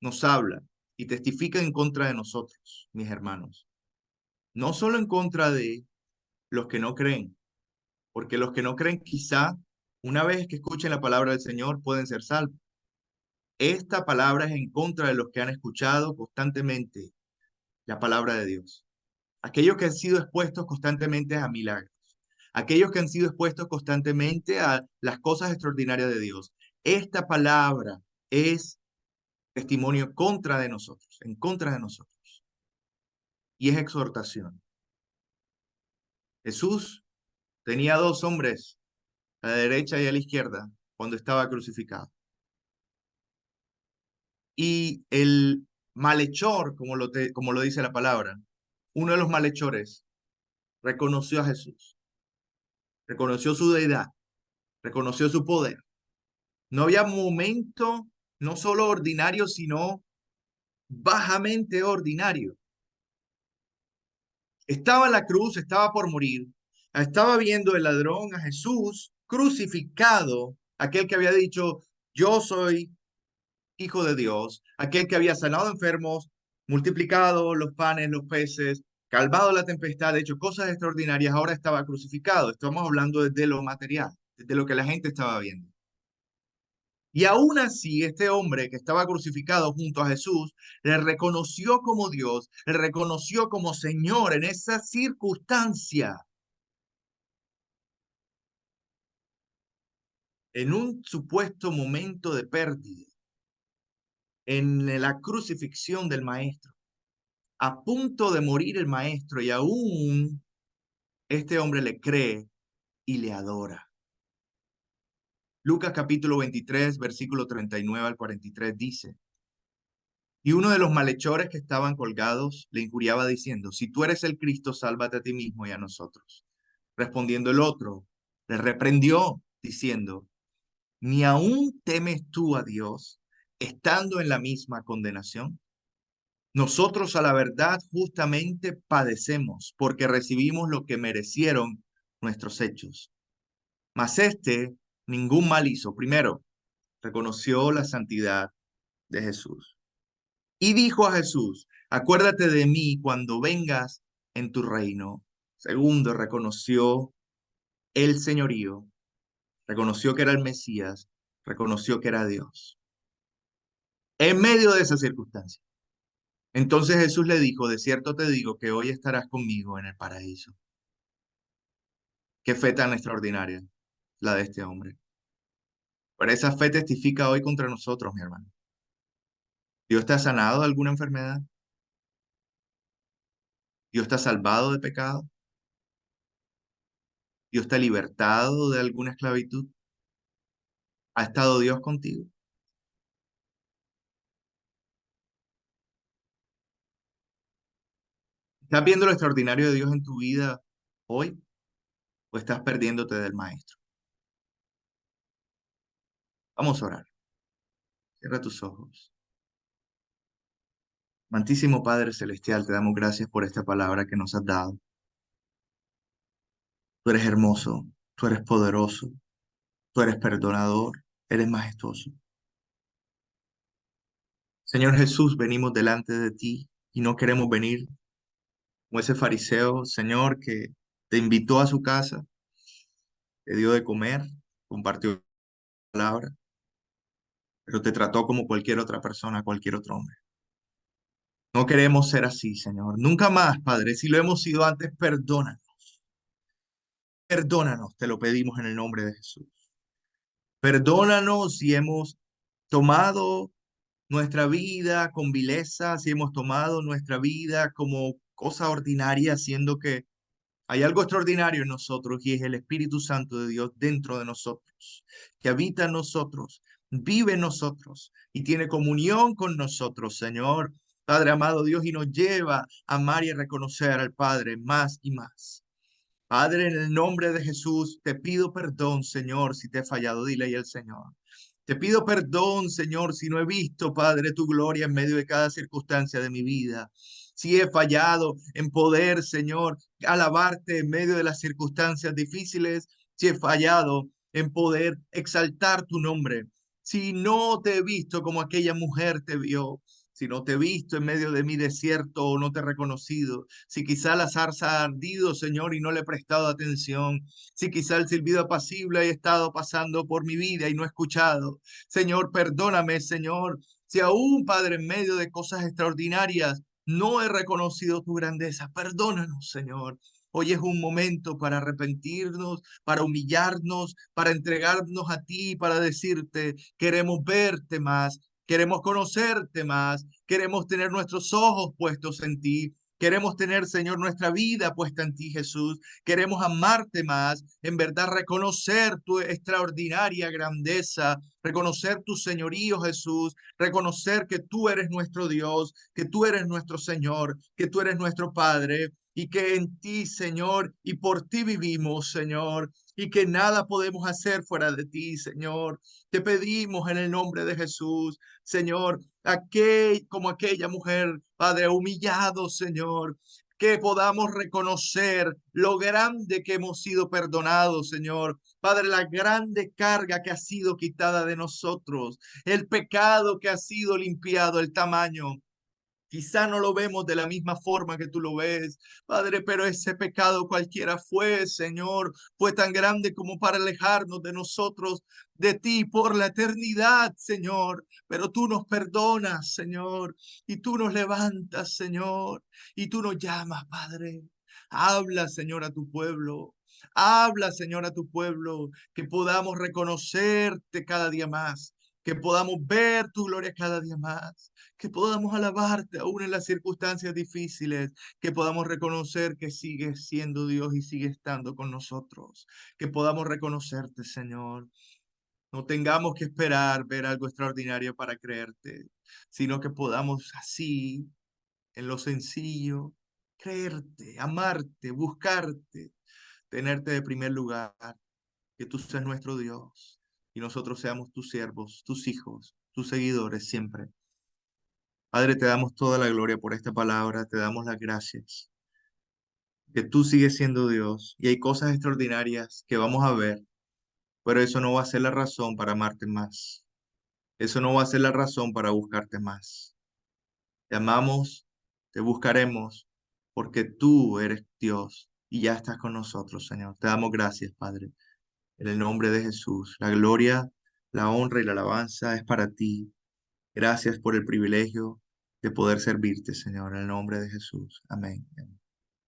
[SPEAKER 1] Nos habla y testifica en contra de nosotros, mis hermanos. No solo en contra de los que no creen, porque los que no creen quizá, una vez que escuchen la palabra del Señor, pueden ser salvos. Esta palabra es en contra de los que han escuchado constantemente la palabra de Dios. Aquellos que han sido expuestos constantemente a milagros. Aquellos que han sido expuestos constantemente a las cosas extraordinarias de Dios. Esta palabra es testimonio contra de nosotros, en contra de nosotros. Y es exhortación. Jesús tenía dos hombres, a la derecha y a la izquierda, cuando estaba crucificado. Y el malhechor, como lo dice la palabra, uno de los malhechores reconoció a Jesús, reconoció su deidad, reconoció su poder. No había momento, no solo ordinario, sino bajamente ordinario. Estaba en la cruz, estaba por morir, estaba viendo el ladrón a Jesús crucificado, aquel que había dicho, yo soy hijo de Dios, aquel que había sanado enfermos, multiplicado los panes, los peces, calmado la tempestad, hecho cosas extraordinarias, ahora estaba crucificado. Estamos hablando desde lo material, desde lo que la gente estaba viendo. Y aún así, este hombre que estaba crucificado junto a Jesús, le reconoció como Dios, le reconoció como Señor en esa circunstancia, en un supuesto momento de pérdida, en la crucifixión del Maestro, a punto de morir el Maestro, y aún este hombre le cree y le adora. Lucas capítulo 23, versículo 39 al 43 dice, y uno de los malhechores que estaban colgados le injuriaba diciendo, si tú eres el Cristo, sálvate a ti mismo y a nosotros. Respondiendo el otro, le reprendió diciendo, ¿ni aún temes tú a Dios, estando en la misma condenación? Nosotros a la verdad justamente padecemos, porque recibimos lo que merecieron nuestros hechos. Mas este ningún mal hizo. Primero, reconoció la santidad de Jesús. Y dijo a Jesús, acuérdate de mí cuando vengas en tu reino. Segundo, reconoció el señorío, reconoció que era el Mesías, reconoció que era Dios. En medio de esa circunstancia. Entonces Jesús le dijo, de cierto te digo que hoy estarás conmigo en el paraíso. Qué fe tan extraordinaria la de este hombre. Pero esa fe testifica hoy contra nosotros, mi hermano. ¿Dios te ha sanado de alguna enfermedad? ¿Dios te ha salvado de pecado? ¿Dios te ha libertado de alguna esclavitud? ¿Ha estado Dios contigo? ¿Estás viendo lo extraordinario de Dios en tu vida hoy o estás perdiéndote del Maestro? Vamos a orar. Cierra tus ojos. Amantísimo Padre Celestial, te damos gracias por esta palabra que nos has dado. Tú eres hermoso, tú eres poderoso, tú eres perdonador, eres majestuoso. Señor Jesús, venimos delante de ti y no queremos venir como ese fariseo, Señor, que te invitó a su casa, te dio de comer, compartió palabra, pero te trató como cualquier otra persona, cualquier otro hombre. No queremos ser así, Señor. Nunca más, Padre. Si lo hemos sido antes, perdónanos. Perdónanos, te lo pedimos en el nombre de Jesús. Perdónanos si hemos tomado nuestra vida con vileza, si hemos tomado nuestra vida como cosa ordinaria, siendo que hay algo extraordinario en nosotros y es el Espíritu Santo de Dios dentro de nosotros, que habita en nosotros, vive en nosotros y tiene comunión con nosotros, Señor. Padre amado Dios, y nos lleva a amar y a reconocer al Padre más y más. Padre, en el nombre de Jesús, te pido perdón, Señor, si te he fallado. Dile ahí al Señor. Te pido perdón, Señor, si no he visto, Padre, tu gloria en medio de cada circunstancia de mi vida. Si he fallado en poder, Señor, alabarte en medio de las circunstancias difíciles. Si he fallado en poder exaltar tu nombre. Si no te he visto como aquella mujer te vio. Si no te he visto en medio de mi desierto o no te he reconocido. Si quizá la zarza ha ardido, Señor, y no le he prestado atención. Si quizá el silbido apacible haya estado pasando por mi vida y no he escuchado. Señor, perdóname, Señor. Si aún, Padre, en medio de cosas extraordinarias, no he reconocido tu grandeza. Perdónanos, Señor. Hoy es un momento para arrepentirnos, para humillarnos, para entregarnos a ti, para decirte, queremos verte más, queremos conocerte más, queremos tener nuestros ojos puestos en ti. Queremos tener, Señor, nuestra vida puesta en ti, Jesús. Queremos amarte más, en verdad reconocer tu extraordinaria grandeza, reconocer tu señorío, Jesús, reconocer que tú eres nuestro Dios, que tú eres nuestro Señor, que tú eres nuestro Padre y que en ti, Señor, y por ti vivimos, Señor, y que nada podemos hacer fuera de ti, Señor. Te pedimos en el nombre de Jesús, Señor, como aquella mujer, Padre, humillado, Señor, que podamos reconocer lo grande que hemos sido perdonados, Señor. Padre, la grande carga que ha sido quitada de nosotros, el pecado que ha sido limpiado, el tamaño. Quizá no lo vemos de la misma forma que tú lo ves, Padre, pero ese pecado cualquiera fue, Señor, fue tan grande como para alejarnos de nosotros, de ti por la eternidad, Señor. Pero tú nos perdonas, Señor, y tú nos levantas, Señor, y tú nos llamas, Padre. Habla, Señor, a tu pueblo. Habla, Señor, a tu pueblo, que podamos reconocerte cada día más, que podamos ver tu gloria cada día más, que podamos alabarte aún en las circunstancias difíciles, que podamos reconocer que sigues siendo Dios y sigues estando con nosotros, que podamos reconocerte, Señor. No tengamos que esperar ver algo extraordinario para creerte, sino que podamos así, en lo sencillo, creerte, amarte, buscarte, tenerte de primer lugar, que tú seas nuestro Dios y nosotros seamos tus siervos, tus hijos, tus seguidores siempre. Padre, te damos toda la gloria por esta palabra, te damos las gracias, que tú sigues siendo Dios y hay cosas extraordinarias que vamos a ver, pero eso no va a ser la razón para amarte más. Eso no va a ser la razón para buscarte más. Te amamos, te buscaremos, porque tú eres Dios y ya estás con nosotros, Señor. Te damos gracias, Padre, en el nombre de Jesús. La gloria, la honra y la alabanza es para ti. Gracias por el privilegio de poder servirte, Señor, en el nombre de Jesús. Amén.